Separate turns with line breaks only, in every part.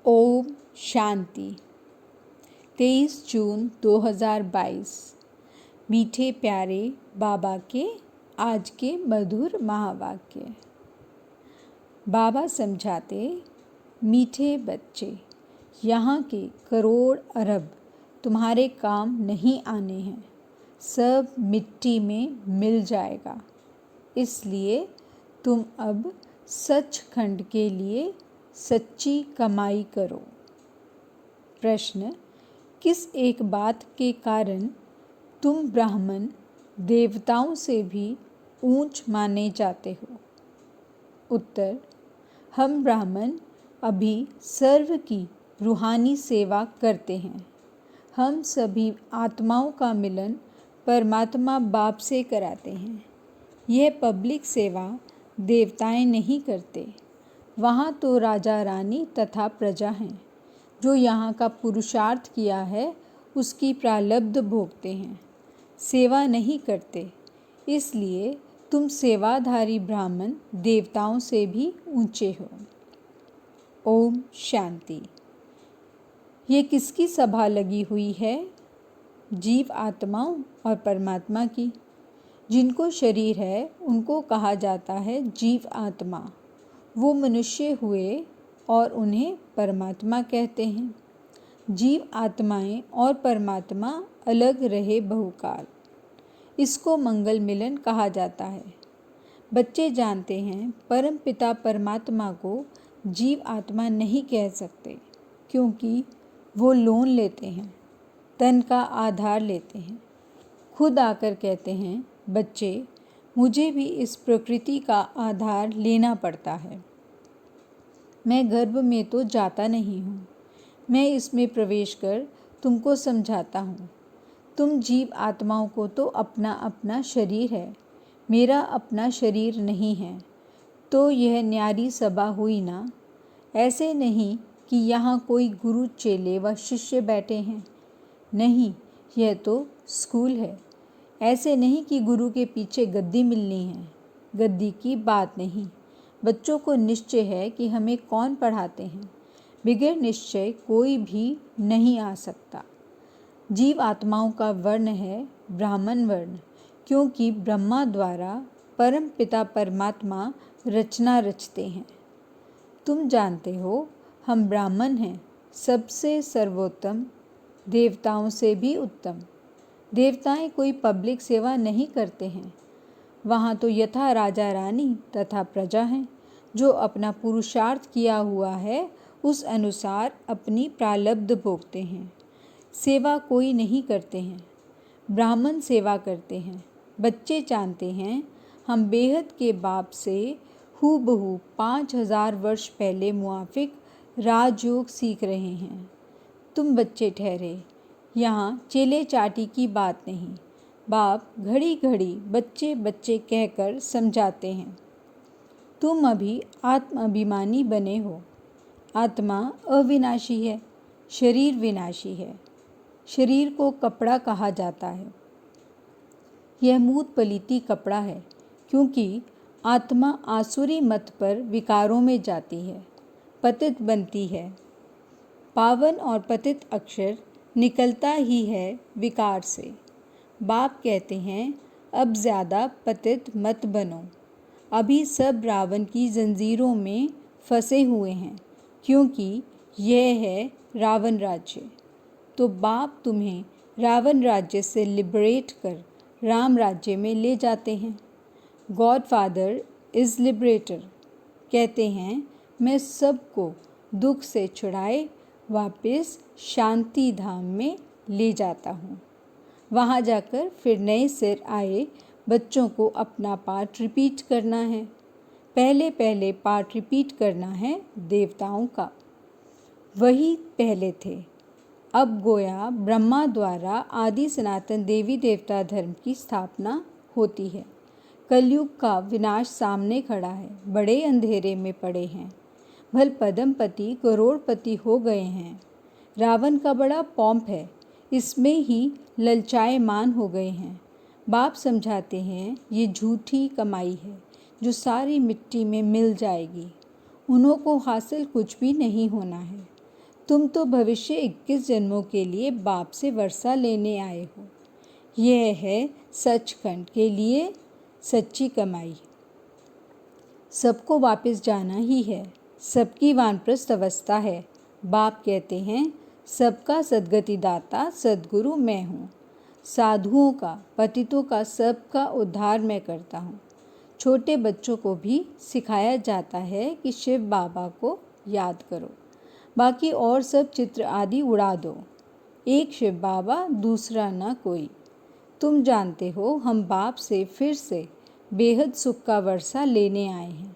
ओम शांति। 23 जून 2022। मीठे प्यारे बाबा के आज के मधुर महावाक्य। बाबा समझाते, मीठे बच्चे, यहाँ के करोड़ अरब तुम्हारे काम नहीं आने हैं, सब मिट्टी में मिल जाएगा। इसलिए तुम अब सचखंड के लिए सच्ची कमाई करो। प्रश्न: किस एक बात के कारण तुम ब्राह्मण देवताओं से भी ऊंच माने जाते हो? उत्तर: हम ब्राह्मण अभी सर्व की रूहानी सेवा करते हैं। हम सभी आत्माओं का मिलन परमात्मा बाप से कराते हैं। यह पब्लिक सेवा देवताएं नहीं करते। वहाँ तो राजा रानी तथा प्रजा हैं, जो यहाँ का पुरुषार्थ किया है उसकी प्रालब्ध भोगते हैं, सेवा नहीं करते। इसलिए तुम सेवाधारी ब्राह्मण देवताओं से भी ऊंचे हो। ओम शांति। ये किसकी सभा लगी हुई है? जीव आत्माओं और परमात्मा की। जिनको शरीर है उनको कहा जाता है जीव आत्मा। वो मनुष्य हुए और उन्हें परमात्मा कहते हैं। जीव आत्माएं और परमात्मा अलग रहे बहुकाल। इसको मंगल मिलन कहा जाता है। बच्चे जानते हैं परम पिता परमात्मा को जीव आत्मा नहीं कह सकते, क्योंकि वो लोन लेते हैं, तन का आधार लेते हैं। खुद आकर कहते हैं, बच्चे, मुझे भी इस प्रकृति का आधार लेना पड़ता है। मैं गर्भ में तो जाता नहीं हूँ, मैं इसमें प्रवेश कर तुमको समझाता हूँ। तुम जीव आत्माओं को तो अपना अपना शरीर है, मेरा अपना शरीर नहीं है। तो यह न्यारी सभा हुई ना। ऐसे नहीं कि यहाँ कोई गुरु चेले व शिष्य बैठे हैं। नहीं, यह तो स्कूल है। ऐसे नहीं कि गुरु के पीछे गद्दी मिलनी है। गद्दी की बात नहीं। बच्चों को निश्चय है कि हमें कौन पढ़ाते हैं। बिगैर निश्चय कोई भी नहीं आ सकता। जीव आत्माओं का वर्ण है ब्राह्मण वर्ण, क्योंकि ब्रह्मा द्वारा परम पिता परमात्मा रचना रचते हैं। तुम जानते हो हम ब्राह्मण हैं, सबसे सर्वोत्तम, देवताओं से भी उत्तम। देवताएं कोई पब्लिक सेवा नहीं करते हैं। वहाँ तो यथा राजा रानी तथा प्रजा हैं, जो अपना पुरुषार्थ किया हुआ है उस अनुसार अपनी प्रालब्ध भोगते हैं। सेवा कोई नहीं करते हैं, ब्राह्मण सेवा करते हैं। बच्चे जानते हैं हम बेहद के बाप से हूबहू 5000 वर्ष पहले मुआफिक राजयोग सीख रहे हैं। तुम बच्चे ठहरे, यहाँ चेले चाटी की बात नहीं। बाप घड़ी घड़ी बच्चे बच्चे कहकर समझाते हैं। तुम अभी आत्म अभिमानी बने हो। आत्मा अविनाशी है, शरीर विनाशी है। शरीर को कपड़ा कहा जाता है। यह मूत पलीती कपड़ा है, क्योंकि आत्मा आसुरी मत पर विकारों में जाती है, पतित बनती है। पावन और पतित अक्षर निकलता ही है विकार से। बाप कहते हैं, अब ज़्यादा पतित मत बनो। अभी सब रावण की जंजीरों में फंसे हुए हैं, क्योंकि यह है रावण राज्य। तो बाप तुम्हें रावण राज्य से लिबरेट कर राम राज्य में ले जाते हैं। God father is liberator. कहते हैं, मैं सबको दुख से छुड़ाए वापस शांति धाम में ले जाता हूँ। वहाँ जाकर फिर नए सिर आए बच्चों को अपना पाठ रिपीट करना है। पहले पहले पाठ रिपीट करना है देवताओं का। वही पहले थे। अब गोया ब्रह्मा द्वारा आदि सनातन देवी देवता धर्म की स्थापना होती है। कलयुग का विनाश सामने खड़ा है। बड़े अंधेरे में पड़े हैं। भल पदमपति करोड़पति हो गए हैं। रावण का बड़ा पॉम्प है, इसमें ही ललचाएमान हो गए हैं। बाप समझाते हैं, ये झूठी कमाई है जो सारी मिट्टी में मिल जाएगी। उन्हों को हासिल कुछ भी नहीं होना है। तुम तो भविष्य 21 जन्मों के लिए बाप से वर्षा लेने आए हो। यह है सचखंड के लिए सच्ची कमाई। सबको वापस जाना ही है, सबकी वानप्रस्थ अवस्था है। बाप कहते हैं, सबका सद्गतिदाता सद्गुरु मैं हूँ। साधुओं का, पतितों का, सबका उद्धार मैं करता हूँ। छोटे बच्चों को भी सिखाया जाता है कि शिव बाबा को याद करो, बाकी और सब चित्र आदि उड़ा दो। एक शिव बाबा, दूसरा ना कोई। तुम जानते हो, हम बाप से फिर से बेहद सुख का वर्षा लेने आए हैं।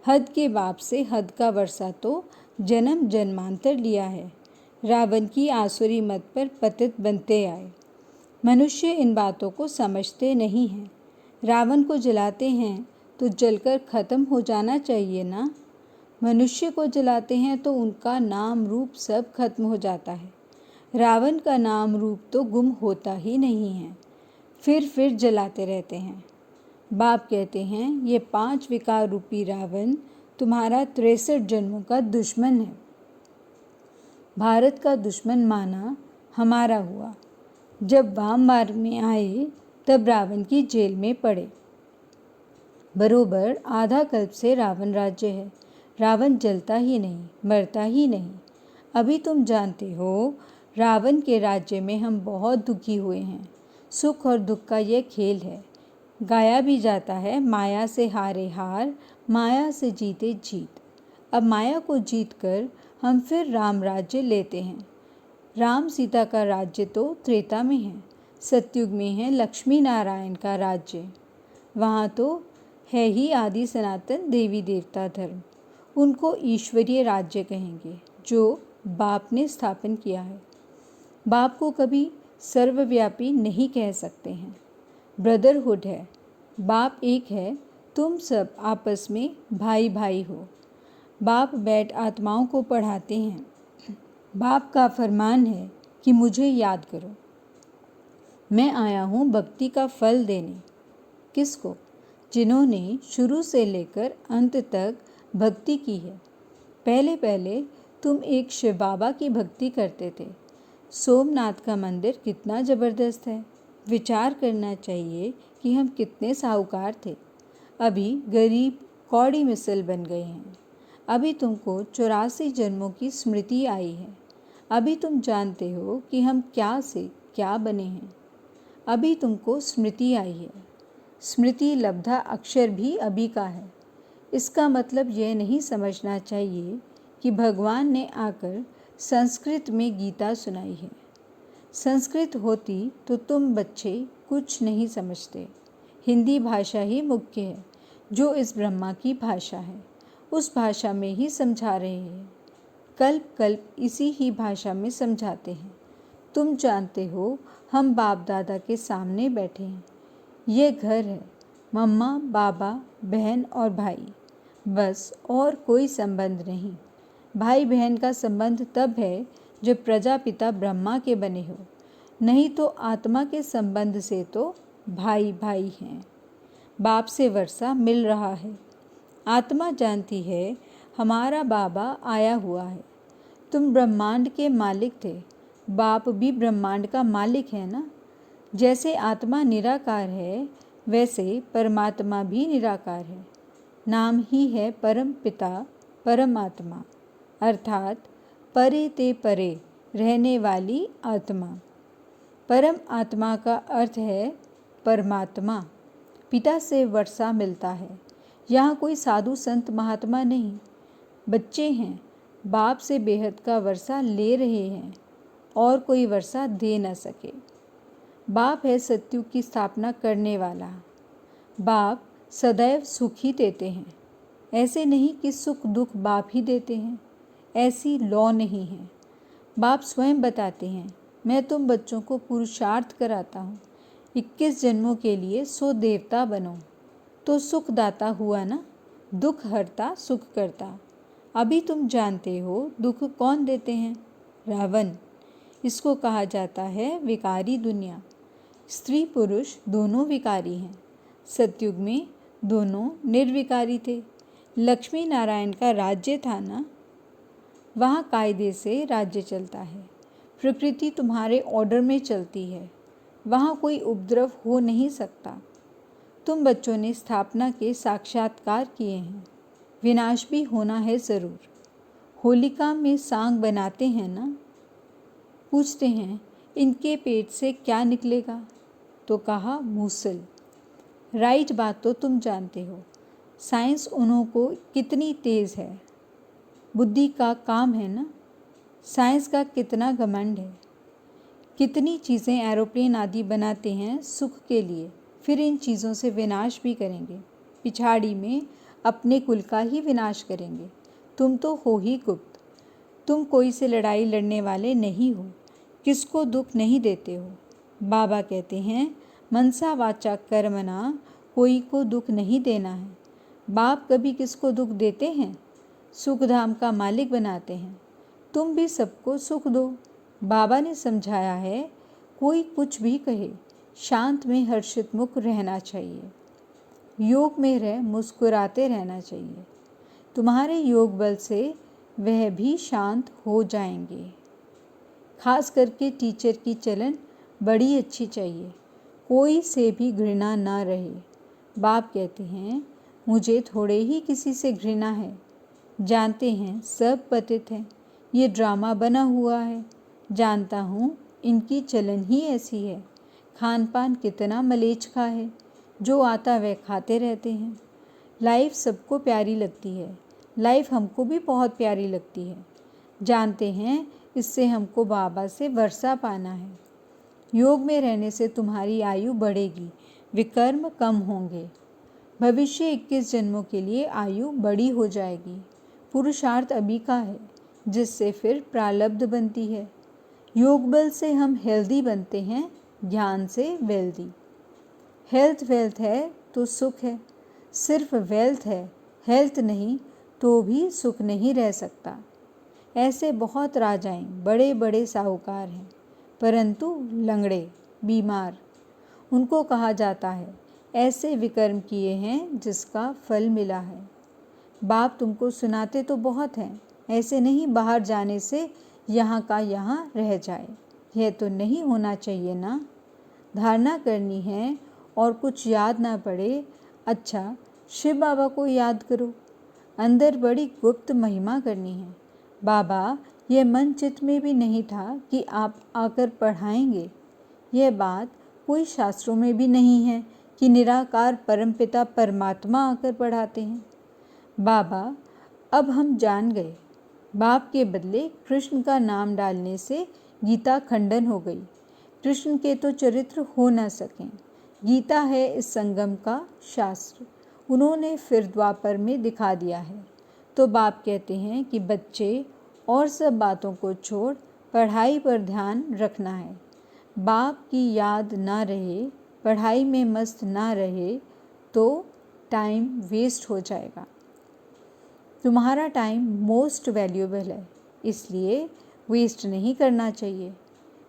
हद के बाप से हद का वर्षा तो जन्म जन्मांतर लिया है। रावण की आसुरी मत पर पतित बनते आए। मनुष्य इन बातों को समझते नहीं हैं। रावण को जलाते हैं तो जलकर खत्म हो जाना चाहिए ना। मनुष्य को जलाते हैं तो उनका नाम रूप सब खत्म हो जाता है। रावण का नाम रूप तो गुम होता ही नहीं है, फिर जलाते रहते हैं। बाप कहते हैं, ये 5 विकार रूपी रावण तुम्हारा 63 जन्मों का दुश्मन है। भारत का दुश्मन माना हमारा हुआ। जब वाम मार्ग में आए तब रावण की जेल में पड़े। बरोबर आधा कल्प से रावण राज्य है। रावण जलता ही नहीं, मरता ही नहीं। अभी तुम जानते हो, रावण के राज्य में हम बहुत दुखी हुए हैं। सुख और दुख का यह खेल है। गाया भी जाता है, माया से हारे हार, माया से जीते जीत। अब माया को जीत कर हम फिर राम राज्य लेते हैं। राम सीता का राज्य तो त्रेता में है, सतयुग में है लक्ष्मी नारायण का राज्य। वहाँ तो है ही आदि सनातन देवी देवता धर्म। उनको ईश्वरीय राज्य कहेंगे, जो बाप ने स्थापन किया है। बाप को कभी सर्वव्यापी नहीं कह सकते हैं। ब्रदरहुड है, बाप एक है, तुम सब आपस में भाई भाई हो। बाप बैठ आत्माओं को पढ़ाते हैं। बाप का फरमान है कि मुझे याद करो। मैं आया हूँ भक्ति का फल देने। किसको? जिन्होंने शुरू से लेकर अंत तक भक्ति की है। पहले पहले तुम एक शिव बाबा की भक्ति करते थे। सोमनाथ का मंदिर कितना ज़बरदस्त है। विचार करना चाहिए कि हम कितने साहूकार थे। अभी गरीब कौड़ी मिसल बन गए हैं। अभी तुमको 84 जन्मों की स्मृति आई है। अभी तुम जानते हो कि हम क्या से क्या बने हैं। अभी तुमको स्मृति आई है। स्मृति लब्धा अक्षर भी अभी का है। इसका मतलब यह नहीं समझना चाहिए कि भगवान ने आकर संस्कृत में गीता सुनाई है। संस्कृत होती तो तुम बच्चे कुछ नहीं समझते। हिंदी भाषा ही मुख्य है, जो इस ब्रह्मा की भाषा है। उस भाषा में ही समझा रहे हैं। कल्प कल्प इसी ही भाषा में समझाते हैं। तुम जानते हो, हम बाप दादा के सामने बैठे हैं। ये घर है, मम्मा, बाबा, बहन और भाई, बस और कोई संबंध नहीं। भाई बहन का संबंध तब है जब प्रजापिता ब्रह्मा के बने हो, नहीं तो आत्मा के संबंध से तो भाई भाई हैं। बाप से वर्षा मिल रहा है। आत्मा जानती है हमारा बाबा आया हुआ है। तुम ब्रह्मांड के मालिक थे, बाप भी ब्रह्मांड का मालिक है ना। जैसे आत्मा निराकार है, वैसे परमात्मा भी निराकार है। नाम ही है परम पिता परमात्मा, अर्थात परे ते परे रहने वाली आत्मा। परम आत्मा का अर्थ है परमात्मा। पिता से वर्षा मिलता है। यहाँ कोई साधु संत महात्मा नहीं, बच्चे हैं। बाप से बेहद का वर्षा ले रहे हैं और कोई वर्षा दे न सके। बाप है सतयुग की स्थापना करने वाला। बाप सदैव सुख ही देते हैं। ऐसे नहीं कि सुख दुख बाप ही देते हैं, ऐसी लौ नहीं है। बाप स्वयं बताते हैं, मैं तुम बच्चों को पुरुषार्थ कराता हूँ। 21 जन्मों के लिए 100 देवता बनो तो सुखदाता हुआ ना, दुख हरता सुख करता। अभी तुम जानते हो दुख कौन देते हैं? रावण। इसको कहा जाता है विकारी दुनिया। स्त्री पुरुष दोनों विकारी हैं। सतयुग में दोनों निर्विकारी थे। लक्ष्मी नारायण का राज्य था ना। वहाँ कायदे से राज्य चलता है। प्रकृति तुम्हारे ऑर्डर में चलती है। वहाँ कोई उपद्रव हो नहीं सकता। तुम बच्चों ने स्थापना के साक्षात्कार किए हैं। विनाश भी होना है ज़रूर। होलिका में सांग बनाते हैं ना। पूछते हैं इनके पेट से क्या निकलेगा, तो कहा मूसल। राइट बात तो तुम जानते हो। साइंस उन्हों को कितनी तेज़ है। बुद्धि का काम है ना। साइंस का कितना घमंड है। कितनी चीज़ें एरोप्लेन आदि बनाते हैं सुख के लिए, फिर इन चीज़ों से विनाश भी करेंगे। पिछाड़ी में अपने कुल का ही विनाश करेंगे। तुम तो हो ही गुप्त। तुम कोई से लड़ाई लड़ने वाले नहीं हो, किसको दुख नहीं देते हो। बाबा कहते हैं मनसा वाचा कर्मणा, कोई को दुख नहीं देना है। बाप कभी किसको दुख देते हैं? सुखधाम का मालिक बनाते हैं। तुम भी सबको सुख दो। बाबा ने समझाया है कोई कुछ भी कहे, शांत में हर्षित मुख रहना चाहिए। योग में रह मुस्कुराते रहना चाहिए। तुम्हारे योग बल से वह भी शांत हो जाएंगे। खास करके टीचर की चलन बड़ी अच्छी चाहिए। कोई से भी घृणा ना रहे। बाप कहते हैं मुझे थोड़े ही किसी से घृणा है। जानते हैं सब पतित हैं। ये ड्रामा बना हुआ है। जानता हूँ इनकी चलन ही ऐसी है। खान पान कितना मलेच्छ है। जो आता वह खाते रहते हैं। लाइफ सबको प्यारी लगती है। लाइफ हमको भी बहुत प्यारी लगती है। जानते हैं इससे हमको बाबा से वर्षा पाना है। योग में रहने से तुम्हारी आयु बढ़ेगी, विकर्म कम होंगे। भविष्य 21 जन्मों के लिए आयु बड़ी हो जाएगी। पुरुषार्थ अभी का है, जिससे फिर प्रारब्ध बनती है। योग बल से हम हेल्दी बनते हैं, ज्ञान से वेल्दी। हेल्थ वेल्थ है तो सुख है। सिर्फ वेल्थ है, हेल्थ नहीं तो भी सुख नहीं रह सकता। ऐसे बहुत राजाएं, बड़े बड़े साहूकार हैं, परंतु लंगड़े, बीमार। उनको कहा जाता है ऐसे विकर्म किए हैं जिसका फल मिला है। बाप तुमको सुनाते तो बहुत हैं, ऐसे नहीं बाहर जाने से यहाँ का यहाँ रह जाए। यह तो नहीं होना चाहिए ना। धारणा करनी है और कुछ याद ना पड़े। अच्छा, शिव बाबा को याद करो। अंदर बड़ी गुप्त महिमा करनी है। बाबा, यह मन चित्त में भी नहीं था कि आप आकर पढ़ाएंगे। यह बात कोई शास्त्रों में भी नहीं है कि निराकार परमपिता परमात्मा आकर पढ़ाते हैं। बाबा, अब हम जान गए। बाप के बदले कृष्ण का नाम डालने से गीता खंडन हो गई। कृष्ण के तो चरित्र हो न सकें। गीता है इस संगम का शास्त्र। उन्होंने फिर द्वापर में दिखा दिया है। तो बाप कहते हैं कि बच्चे और सब बातों को छोड़ पढ़ाई पर ध्यान रखना है। बाप की याद ना रहे, पढ़ाई में मस्त ना रहे तो टाइम वेस्ट हो जाएगा। तुम्हारा टाइम मोस्ट वैल्यूएबल है, इसलिए वेस्ट नहीं करना चाहिए।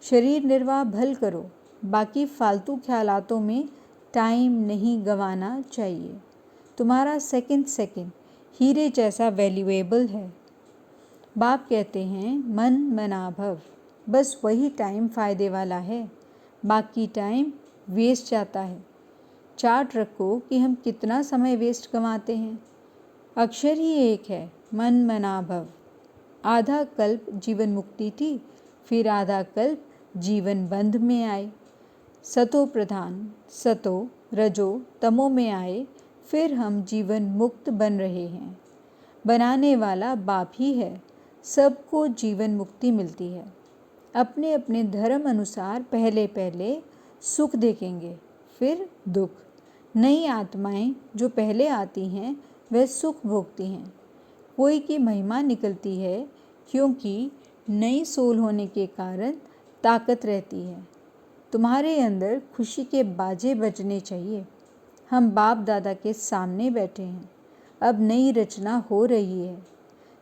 शरीर निर्वाह भल करो, बाकी फालतू ख्यालातों में टाइम नहीं गंवाना चाहिए। तुम्हारा सेकंड हीरे जैसा वैल्यूएबल है। बाप कहते हैं मन मना भव, बस वही टाइम फ़ायदे वाला है, बाकी टाइम वेस्ट जाता है। चार्ट रखो कि हम कितना समय वेस्ट गंवाते हैं। अक्षर ही एक है, मन मना भव। आधा कल्प जीवन मुक्ति थी, फिर आधा कल्प जीवन बंध में आए। सतो प्रधान, सतो रजो तमो में आए, फिर हम जीवन मुक्त बन रहे हैं। बनाने वाला बाप ही है, सबको जीवन मुक्ति मिलती है। अपने अपने धर्म अनुसार पहले पहले सुख देखेंगे, फिर दुख। नई आत्माएं जो पहले आती हैं वह सुख भोगती हैं। कोई की महिमा निकलती है, क्योंकि नई सोल होने के कारण ताकत रहती है। तुम्हारे अंदर खुशी के बाजे बजने चाहिए। हम बाप दादा के सामने बैठे हैं, अब नई रचना हो रही है।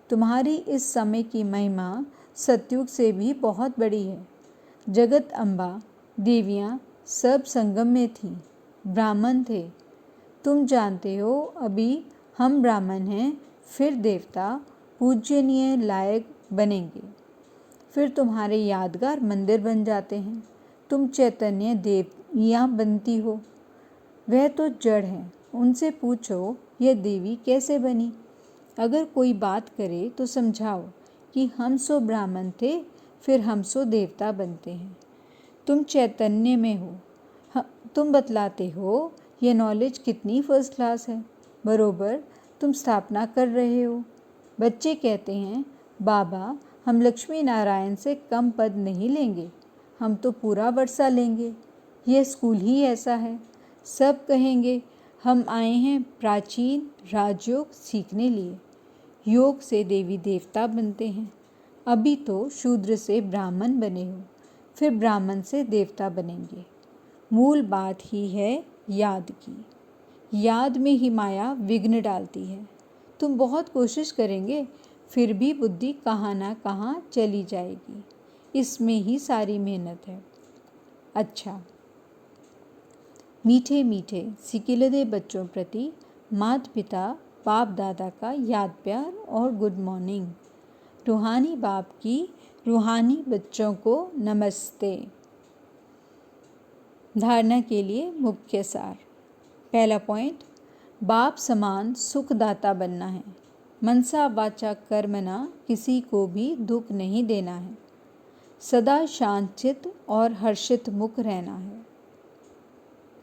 तुम्हारी इस समय की महिमा सतयुग से भी बहुत बड़ी है। जगत अम्बा देवियाँ सब संगम में थीं, ब्राह्मण थे। तुम जानते हो अभी हम ब्राह्मण हैं, फिर देवता, पूजनीय, लायक, बनेंगे। फिर तुम्हारे यादगार मंदिर बन जाते हैं। तुम चैतन्य देवियाँ बनती हो। वह तो जड़ हैं, उनसे पूछो यह देवी कैसे बनी। अगर कोई बात करे तो समझाओ कि हम सो ब्राह्मण थे, फिर हम सो देवता बनते हैं। तुम चैतन्य में हो। तुम बतलाते हो यह नॉलेज कितनी फर्स्ट क्लास है। बरोबर तुम स्थापना कर रहे हो। बच्चे कहते हैं, बाबा हम लक्ष्मी नारायण से कम पद नहीं लेंगे, हम तो पूरा वर्षा लेंगे। यह स्कूल ही ऐसा है। सब कहेंगे हम आए हैं प्राचीन राजयोग सीखने लिए। योग से देवी देवता बनते हैं। अभी तो शूद्र से ब्राह्मण बने हो, फिर ब्राह्मण से देवता बनेंगे। मूल बात ही है याद की। याद में ही माया विघ्न डालती है। तुम बहुत कोशिश करेंगे, फिर भी बुद्धि कहाँ ना कहाँ चली जाएगी। इसमें ही सारी मेहनत है। अच्छा, मीठे मीठे सिकिलदे बच्चों प्रति माता पिता बाप दादा का याद प्यार और गुड मॉर्निंग। रूहानी बाप की रूहानी बच्चों को नमस्ते। धारणा के लिए मुख्य सार। पहला पॉइंट, बाप समान सुखदाता बनना है। मनसा वाचा कर्मना किसी को भी दुख नहीं देना है। सदा शांतचित्त और हर्षित मुख रहना है।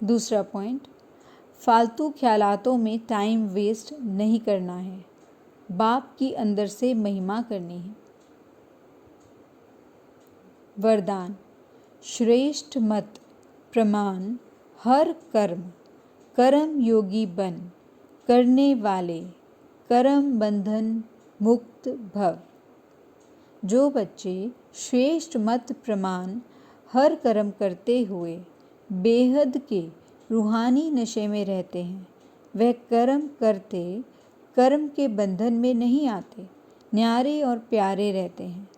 दूसरा पॉइंट, फालतू ख्यालातों में टाइम वेस्ट नहीं करना है। बाप की अंदर से महिमा करनी है। वरदान, श्रेष्ठ मत प्रमाण हर कर्म कर्म योगी बन करने वाले कर्म बंधन मुक्त भव। जो बच्चे श्रेष्ठ मत प्रमाण हर कर्म करते हुए बेहद के रूहानी नशे में रहते हैं, वह कर्म करते कर्म के बंधन में नहीं आते, न्यारे और प्यारे रहते हैं।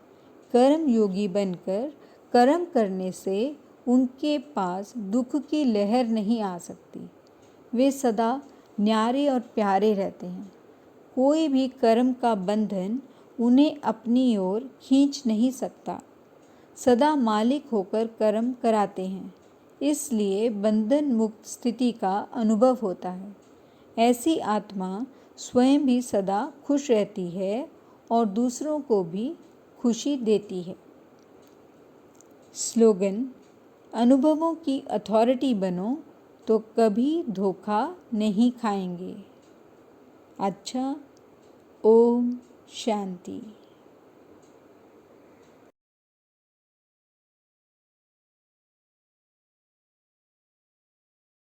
कर्म योगी बनकर कर्म करने से उनके पास दुख की लहर नहीं आ सकती। वे सदा न्यारे और प्यारे रहते हैं। कोई भी कर्म का बंधन उन्हें अपनी ओर खींच नहीं सकता। सदा मालिक होकर कर्म कराते हैं, इसलिए बंधन मुक्त स्थिति का अनुभव होता है। ऐसी आत्मा स्वयं भी सदा खुश रहती है और दूसरों को भी खुशी देती है। स्लोगन, अनुभवों की अथॉरिटी बनो तो कभी धोखा नहीं खाएंगे। अच्छा, ओम शांति।